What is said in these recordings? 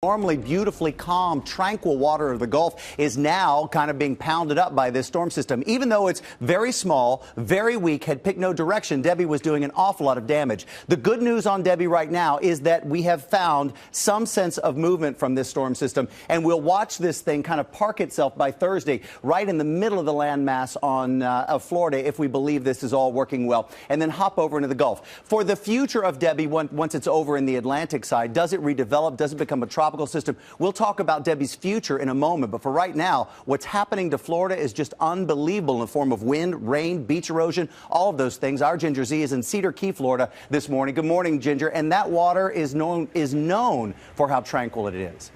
Normally beautifully calm, tranquil water of the Gulf is now kind of being pounded up by this storm system. Even though it's very small, very weak, had picked no direction, Debbie was doing an awful lot of damage. The good news on Debbie right now is that we have found some sense of movement from this storm system, and we'll watch this thing kind of park itself by Thursday right in the middle of the landmass of Florida, if we believe this is all working well, and then hop over into the Gulf. For the future of Debbie, once it's over in the Atlantic side, does it redevelop? Does it become a tropical system? We'll talk about Debbie's future in a moment, but for right now, what's happening to Florida is just unbelievable in the form of wind, rain, beach erosion, all of those things. Our Ginger Z is in Cedar Key, Florida this morning. Good morning, Ginger. And that water is known for how tranquil it is.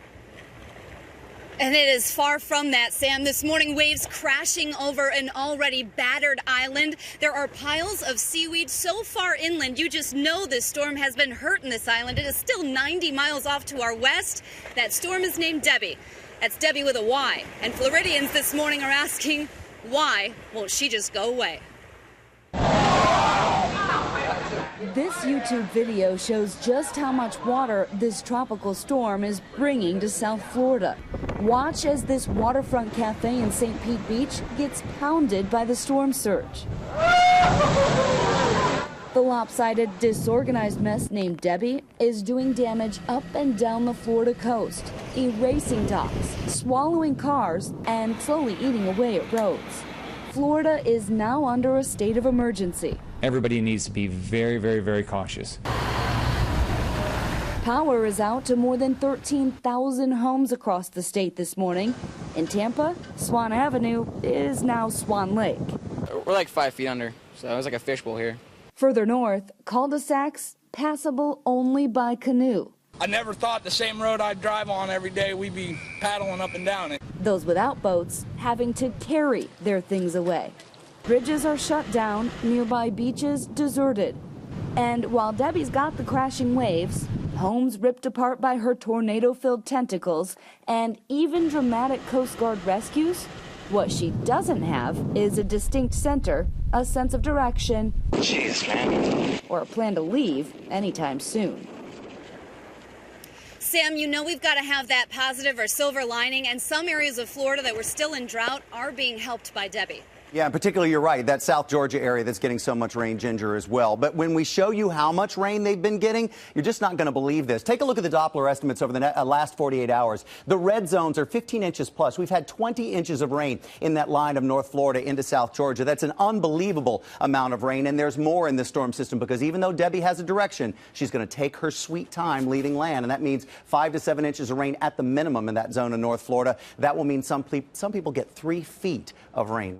And it is far from that, Sam. This morning, waves crashing over an already battered island. There are piles of seaweed so far inland. You just know this storm has been hurting this island. It is still 90 miles off to our west. That storm is named Debbie. That's Debbie with a Y. And Floridians this morning are asking, why won't she just go away? This YouTube video shows just how much water this tropical storm is bringing to South Florida. Watch as this waterfront cafe in St. Pete Beach gets pounded by the storm surge. The lopsided, disorganized mess named Debbie is doing damage up and down the Florida coast, erasing docks, swallowing cars, and slowly eating away at roads. Florida is now under a state of emergency. Everybody needs to be very, very, very cautious. Power is out to more than 13,000 homes across the state this morning. In Tampa, Swan Avenue is now Swan Lake. We're like 5 feet under, so it's like a fishbowl here. Further north, cul-de-sacs passable only by canoe. I never thought the same road I'd drive on every day we'd be paddling up and down it. Those without boats having to carry their things away. Bridges are shut down, nearby beaches deserted. And while Debbie's got the crashing waves, homes ripped apart by her tornado-filled tentacles, and even dramatic Coast Guard rescues, what she doesn't have is a distinct center, a sense of direction, Jeez, man. or a plan to leave anytime soon. Sam, you know we've got to have that positive or silver lining, and some areas of Florida that were still in drought are being helped by Debbie. Yeah, and particularly, you're right, that South Georgia area that's getting so much rain, Ginger, as well. But when we show you how much rain they've been getting, you're just not going to believe this. Take a look at the Doppler estimates over the last 48 hours. The red zones are 15 inches plus. We've had 20 inches of rain in that line of North Florida into South Georgia. That's an unbelievable amount of rain, and there's more in this storm system because even though Debbie has a direction, she's going to take her sweet time leaving land, and that means 5 to 7 inches of rain at the minimum in that zone of North Florida. That will mean some people get 3 feet of rain.